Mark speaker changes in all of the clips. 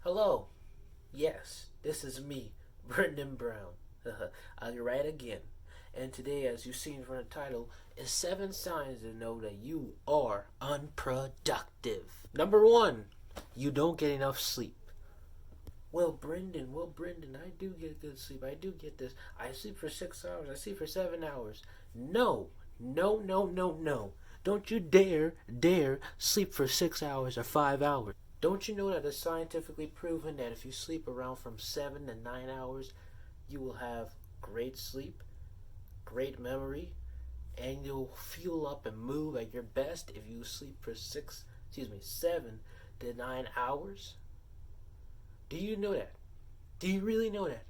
Speaker 1: Hello. Yes, this is me, Brendan Brown. I'll write again. And today, as you've seen from the title, is 7 signs to know that you are unproductive. Number 1, you don't get enough sleep. Well, Brendan, I do get good sleep. I do get this. I sleep for 6 hours. I sleep for 7 hours. No, no, no, no, no. Don't you dare sleep for 6 hours or 5 hours. Don't you know that it's scientifically proven that if you sleep around from 7 to 9 hours, you will have great sleep, great memory, and you'll fuel up and move at your best if you sleep for 7 to 9 hours? Do you know that? Do you really know that?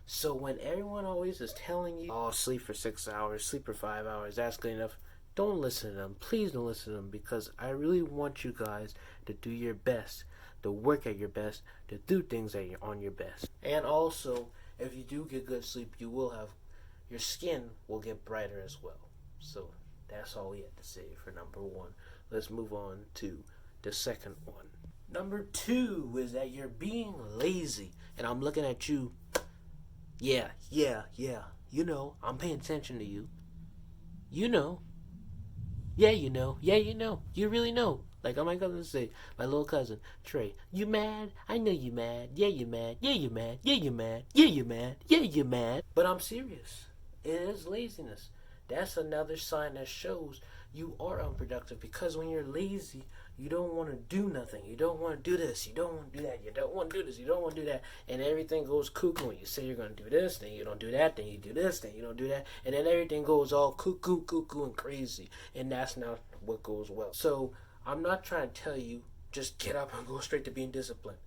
Speaker 1: So when everyone always is telling you, oh, sleep for 6 hours, sleep for 5 hours, that's good enough, don't listen to them. Please don't listen to them, because I really want you guys to do your best, to work at your best, to do things that you're on your best. And also, if you do get good sleep, your skin will get brighter as well. So that's all we have to say for number 1. Let's move on to the second one. Number 2 is that you're being lazy. And I'm looking at you. Yeah. You know, I'm paying attention to you. You know. Yeah, you know. Yeah, you know. You really know. Like my cousin say, my little cousin, Trey, you mad? I know you mad. Yeah, you mad. Yeah, you mad. Yeah, you mad. Yeah, you mad. Yeah, you mad. But I'm serious. It is laziness. That's another sign that shows you are unproductive, because when you're lazy, you don't want to do nothing. You don't want to do this. You don't want to do that. You don't want to do this. You don't want to do that. And everything goes cuckoo. You say you're going to do this, then you don't do that, then you do this, then you don't do that. And then everything goes all cuckoo, and crazy. And that's not what goes well. So I'm not trying to tell you just get up and go straight to being disciplined.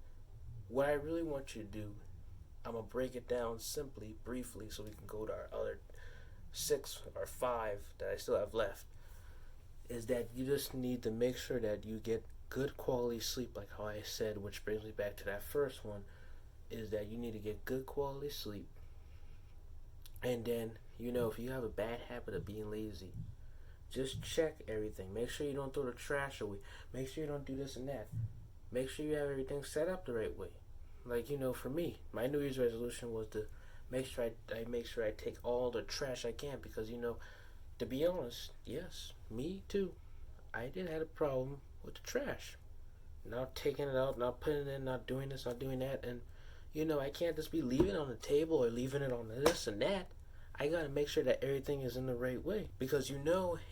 Speaker 1: What I really want you to do, I'm going to break it down simply, briefly, so we can go to our other 6 or 5 that I still have left, is that you just need to make sure that you get good quality sleep, like how I said, which brings me back to that first one, is that you need to get good quality sleep. And then, if you have a bad habit of being lazy, just check everything. Make sure you don't throw the trash away. Make sure you don't do this and that. Make sure you have everything set up the right way. Like, for me, my New Year's resolution was to make sure I take all the trash I can, because, to be honest, yes, me too. I did have a problem with the trash. Not taking it out, not putting it in, not doing this, not doing that. And, I can't just be leaving it on the table or leaving it on this and that. I got to make sure that everything is in the right way. Because,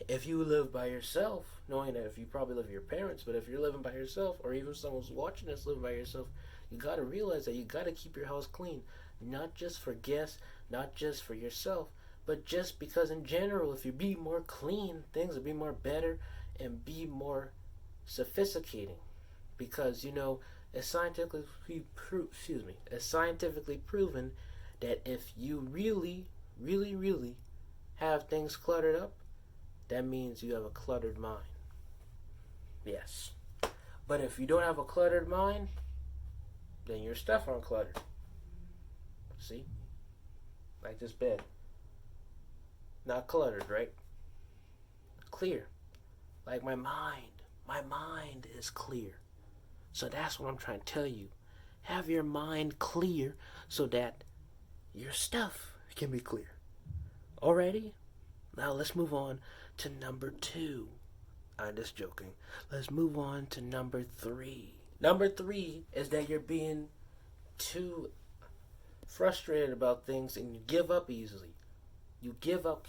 Speaker 1: if you live by yourself, knowing that if you probably live with your parents, but if you're living by yourself, or even someone's watching us living by yourself, you got to realize that you got to keep your house clean. Not just for guests, not just for yourself, but just because in general, if you be more clean, things will be more better and be more sophisticating. Because, it's scientifically proven that if you really, really, really have things cluttered up, that means you have a cluttered mind. Yes. But if you don't have a cluttered mind, then your stuff aren't cluttered. See? Like this bed. Not cluttered, right? Clear. Like my mind. My mind is clear. So that's what I'm trying to tell you. Have your mind clear so that your stuff can be clear. Alrighty? Now let's move on to number 2. I'm just joking. Let's move on to number 3. Number 3 is that you're being too frustrated about things and you give up easily. You give up.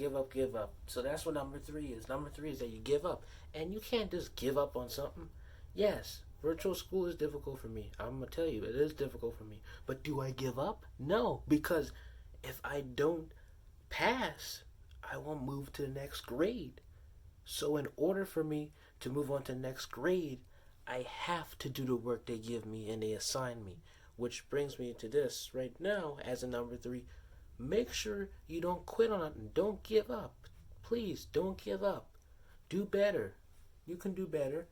Speaker 1: So that's what number 3 is. Number 3 is that you give up. And you can't just give up on something. Yes, virtual school is difficult for me. I'm going to tell you, it is difficult for me. But do I give up? No, because if I don't pass, I won't move to the next grade. So in order for me to move on to the next grade, I have to do the work they give me and they assign me. Which brings me to this right now as a number 3. Make sure you don't quit on it and don't give up. Please, don't give up. Do better. You can do better.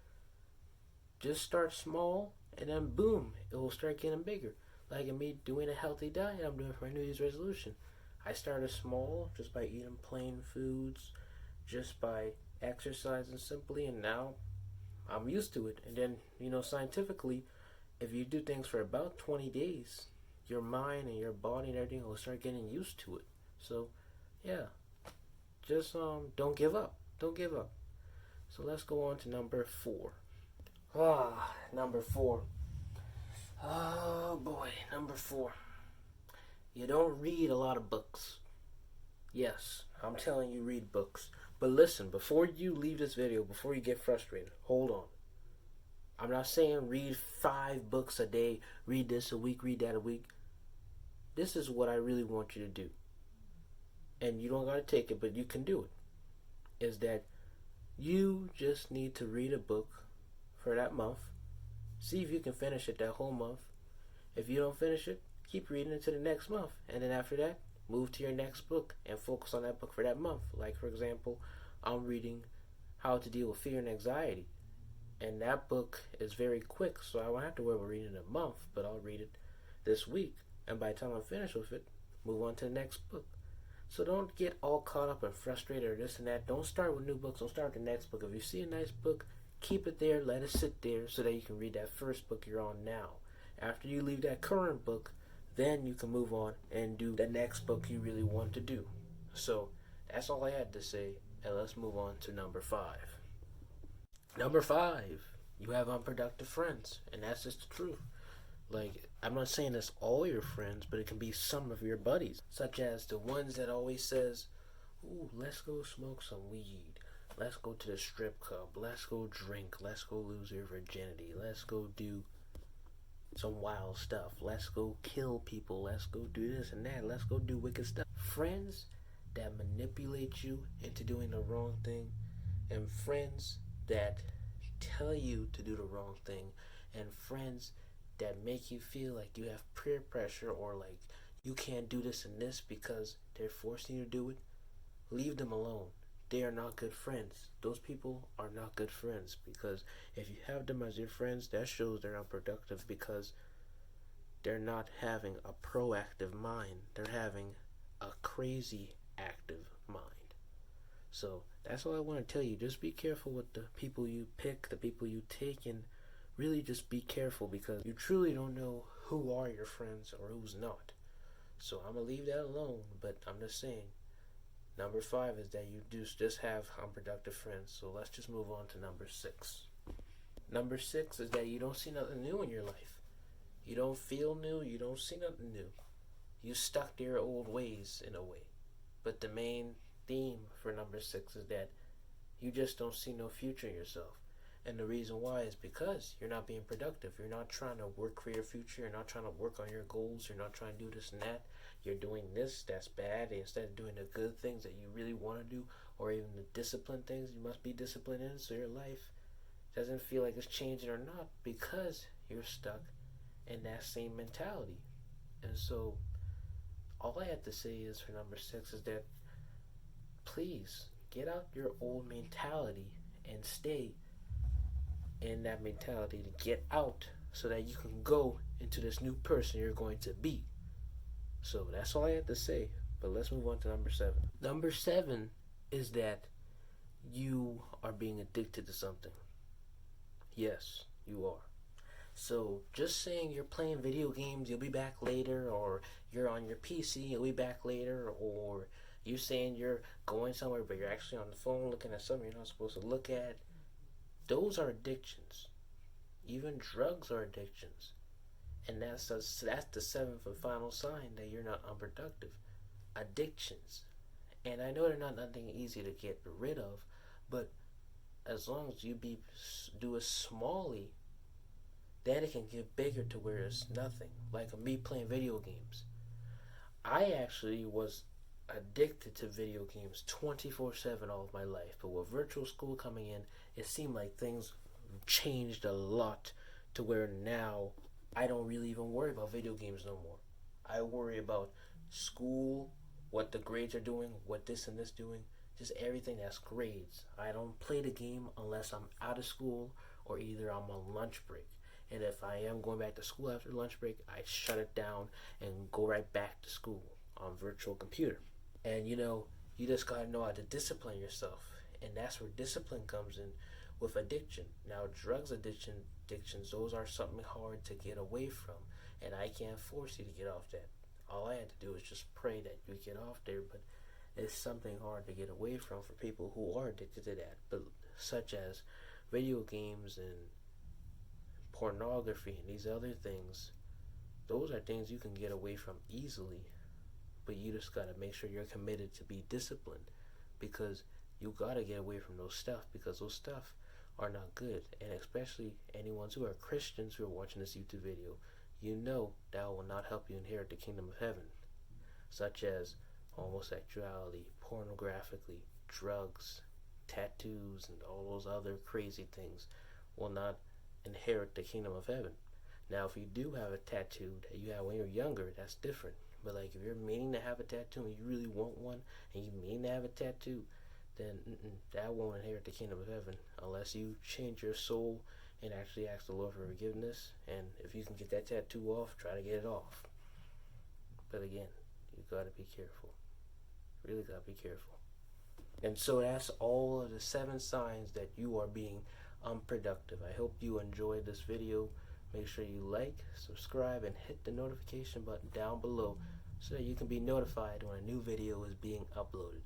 Speaker 1: Just start small and then boom, it will start getting bigger. Like in me doing a healthy diet, I'm doing for my New Year's resolution. I started small just by eating plain foods, just by exercising simply, and now I'm used to it. And then, scientifically, If you do things for about 20 days, your mind and your body and everything will start getting used to it. So, yeah, just don't give up. Don't give up. So let's go on to number 4. Number 4. Oh boy, number 4. You don't read a lot of books. Yes, I'm telling you, read books. But listen, before you leave this video, before you get frustrated, hold on. I'm not saying read 5 books a day, read this a week, read that a week. This is what I really want you to do. And you don't gotta take it, but you can do it. Is that you just need to read a book for that month. See if you can finish it that whole month. If you don't finish it, keep reading it to the next month. And then after that, move to your next book and focus on that book for that month. Like, for example, I'm reading How to Deal with Fear and Anxiety. And that book is very quick, so I won't have to worry about reading it a month, but I'll read it this week. And by the time I'm finished with it, move on to the next book. So don't get all caught up and frustrated or this and that. Don't start with new books. Don't start with the next book. If you see a nice book, keep it there. Let it sit there so that you can read that first book you're on now. After you leave that current book, then you can move on and do the next book you really want to do. So that's all I had to say. And let's move on to number 5. Number 5, you have unproductive friends. And that's just the truth. Like, I'm not saying it's all your friends, but it can be some of your buddies, such as the ones that always says, ooh, let's go smoke some weed, let's go to the strip club, let's go drink, let's go lose your virginity, let's go do some wild stuff, let's go kill people, let's go do this and that, let's go do wicked stuff. Friends that manipulate you into doing the wrong thing, and friends that tell you to do the wrong thing, and friends that make you feel like you have peer pressure or like you can't do this and this because they're forcing you to do it, leave them alone. They are not good friends. Those people are not good friends, because if you have them as your friends, that shows they're unproductive, because they're not having a proactive mind. They're having a crazy active mind. So that's all I want to tell you. Just be careful with the people you pick, the people you take, and really just be careful, because you truly don't know who are your friends or who's not. So I'm going to leave that alone, but I'm just saying, number 5 is that you just have unproductive friends. So let's just move on to number 6. Number 6 is that you don't see nothing new in your life. You don't feel new, you don't see nothing new. You stuck to your old ways in a way. But the main theme for number 6 is that you just don't see no future in yourself. And the reason why is because you're not being productive. You're not trying to work for your future. You're not trying to work on your goals. You're not trying to do this and that. You're doing this that's bad instead of doing the good things that you really want to do, or even the disciplined things you must be disciplined in, so your life doesn't feel like it's changing or not, because you're stuck in that same mentality. And so all I have to say is for number 6 is that please get out your old mentality and stay in that mentality to get out, so that you can go into this new person you're going to be. So that's all I have to say. But let's move on to number 7. Number 7 is that you are being addicted to something. Yes, you are. So just saying you're playing video games, you'll be back later, or you're on your PC, you'll be back later, or you saying you're going somewhere but you're actually on the phone looking at something you're not supposed to look at, those are addictions. Even drugs are addictions. And that's the 7th and final sign that you're not unproductive. Addictions. And I know they're not nothing easy to get rid of, but as long as you do it smallly, then it can get bigger to where it's nothing. Like me playing video games. I actually was addicted to video games 24/7 all of my life, but with virtual school coming in, it seemed like things changed a lot to where now I don't really even worry about video games no more. I worry about school, what the grades are doing, what this and this doing, just everything that's grades. I don't play the game unless I'm out of school or either I'm on lunch break. And if I am going back to school after lunch break, I shut it down and go right back to school on virtual computer. And you just gotta know how to discipline yourself. And that's where discipline comes in with addiction. Now, drugs addiction addictions, those are something hard to get away from. And I can't force you to get off that. All I had to do is just pray that you get off there, but it's something hard to get away from for people who are addicted to that, but such as video games and pornography and these other things. Those are things you can get away from easily, but you just gotta make sure you're committed to be disciplined, because you gotta get away from those stuff, because those stuff are not good. And especially anyone who are Christians who are watching this YouTube video, you know that will not help you inherit the kingdom of heaven, such as homosexuality, pornographically, drugs, tattoos, and all those other crazy things will not inherit the kingdom of heaven. Now, if you do have a tattoo that you had when you were younger, that's different. But like, if you're meaning to have a tattoo and you really want one, and you mean to have a tattoo, then that won't inherit the kingdom of heaven unless you change your soul and actually ask the Lord for forgiveness. And if you can get that tattoo off, try to get it off. But again, you gotta be careful. Really gotta be careful. And so that's all of the 7 signs that you are being unproductive. I hope you enjoyed this video. Make sure you like, subscribe, and hit the notification button down below so that you can be notified when a new video is being uploaded.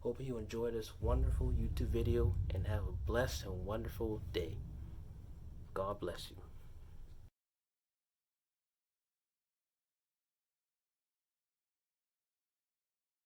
Speaker 1: Hope you enjoy this wonderful YouTube video and have a blessed and wonderful day. God bless you.